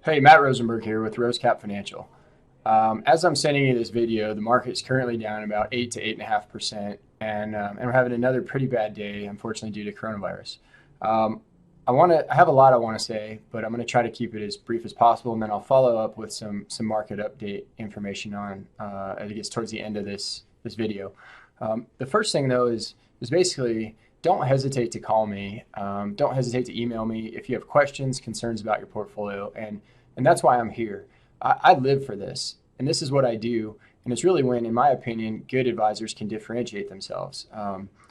Hey, Matt Rosenberg here with RoseCap Financial. As I'm sending you this video, the market is currently down about 8 to 8.5%, and we're having another pretty bad day, unfortunately, due to coronavirus. Um, I have a lot I want to say, but I'm going to try to keep it as brief as possible, and then I'll follow up with some market update information on as it gets towards the end of this video. The first thing though is basically don't hesitate to call me. Don't hesitate to email me if you have questions, concerns about your portfolio, and that's why I'm here. I live for this, and this is what I do. And it's really when, in my opinion, good advisors can differentiate themselves.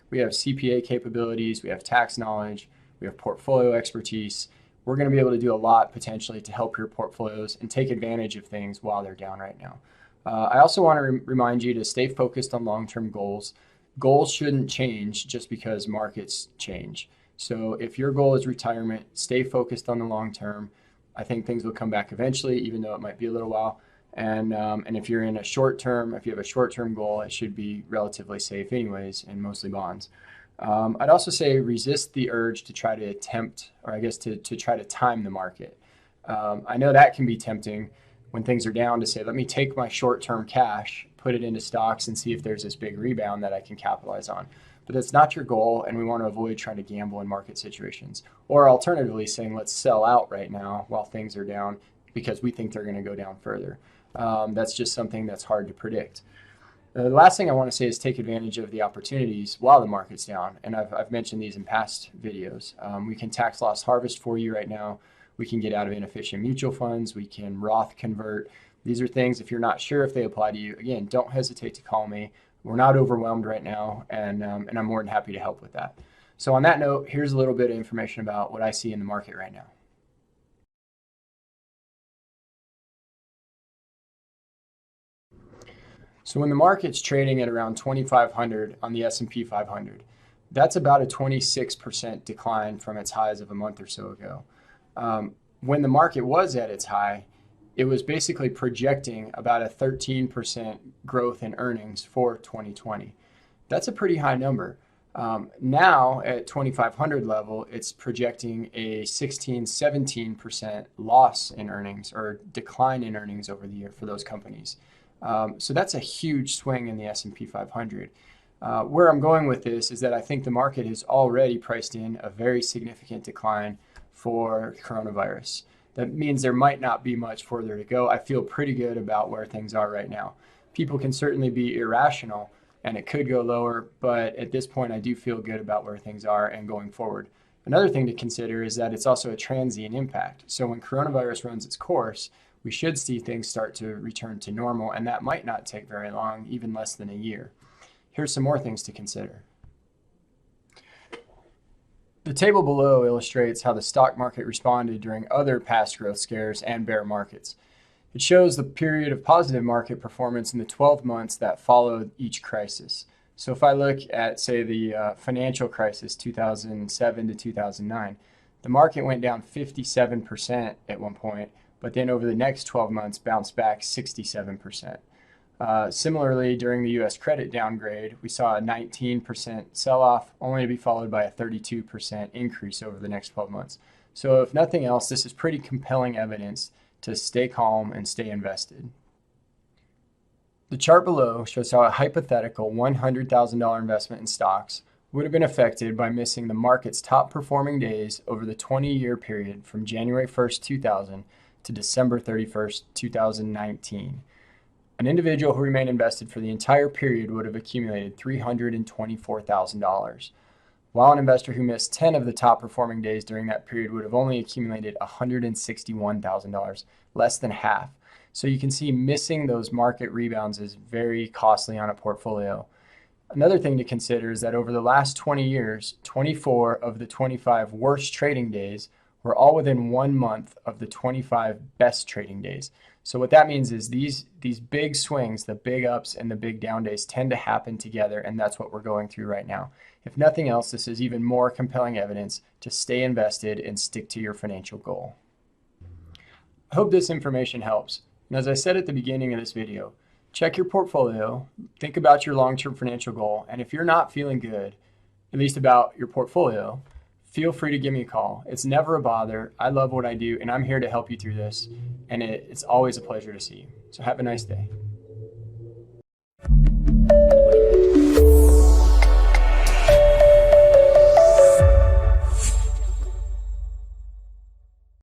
We have CPA capabilities, we have tax knowledge, we have portfolio expertise. We're going to be able to do a lot potentially to help your portfolios and take advantage of things while they're down right now. I also want to remind you to stay focused on long-term goals. Goals shouldn't change just because markets change. So if your goal is retirement, stay focused on the long term. I think things will come back eventually, even though it might be a little while. And if you're in a short term, if you have a short term goal, it should be relatively safe anyways, and mostly bonds. I'd also say resist the urge to try to attempt, or I guess to try to time the market. I know that can be tempting when things are down to say, let me take my short-term cash, put it into stocks and see if there's this big rebound that I can capitalize on. But that's not your goal, and we want to avoid trying to gamble in market situations. Or alternatively saying, let's sell out right now while things are down because we think they're going to go down further. That's just something that's hard to predict. The last thing I want to say is take advantage of the opportunities while the market's down. And I've mentioned these in past videos. We can tax loss harvest for you right now. We can get out of inefficient mutual funds. We can Roth convert. These are things, if you're not sure if they apply to you, again, don't hesitate to call me. We're not overwhelmed right now, and I'm more than happy to help with that. So on that note, here's a little bit of information about what I see in the market right now. So when the market's trading at around 2,500 on the S&P 500, that's about a 26% decline from its highs of a month or so ago. When the market was at its high, it was basically projecting about a 13% growth in earnings for 2020. That's a pretty high number. Now at 2,500 level, it's projecting a 16, 17% loss in earnings or decline in earnings over the year for those companies. So that's a huge swing in the S&P 500. Where I'm going with this is that I think the market has already priced in a very significant decline for coronavirus. That means there might not be much further to go. I feel pretty good about where things are right now. People can certainly be irrational and it could go lower, but at this point I do feel good about where things are and going forward. Another thing to consider is that it's also a transient impact. So when coronavirus runs its course, we should see things start to return to normal, and that might not take very long, even less than a year. Here's some more things to consider. The table below illustrates how the stock market responded during other past growth scares and bear markets. It shows the period of positive market performance in the 12 months that followed each crisis. So if I look at, say, the financial crisis, 2007 to 2009, the market went down 57% at one point, but then over the next 12 months bounced back 67%. Similarly, during the U.S. credit downgrade, we saw a 19% sell-off, only to be followed by a 32% increase over the next 12 months. So if nothing else, this is pretty compelling evidence to stay calm and stay invested. The chart below shows how a hypothetical $100,000 investment in stocks would have been affected by missing the market's top performing days over the 20-year period from January 1st, 2000 to December 31st, 2019. An individual who remained invested for the entire period would have accumulated $324,000, while an investor who missed 10 of the top performing days during that period would have only accumulated $161,000, less than half. So you can see missing those market rebounds is very costly on a portfolio. Another thing to consider is that over the last 20 years, 24 of the 25 worst trading days were all within 1 month of the 25 best trading days. So what that means is these big swings, the big ups and the big down days tend to happen together, and that's what we're going through right now. If nothing else, this is even more compelling evidence to stay invested and stick to your financial goal. I hope this information helps. And as I said at the beginning of this video, check your portfolio, think about your long-term financial goal, and if you're not feeling good, at least about your portfolio, feel free to give me a call. It's never a bother. I love what I do, and I'm here to help you through this. And it's always a pleasure to see you. So have a nice day.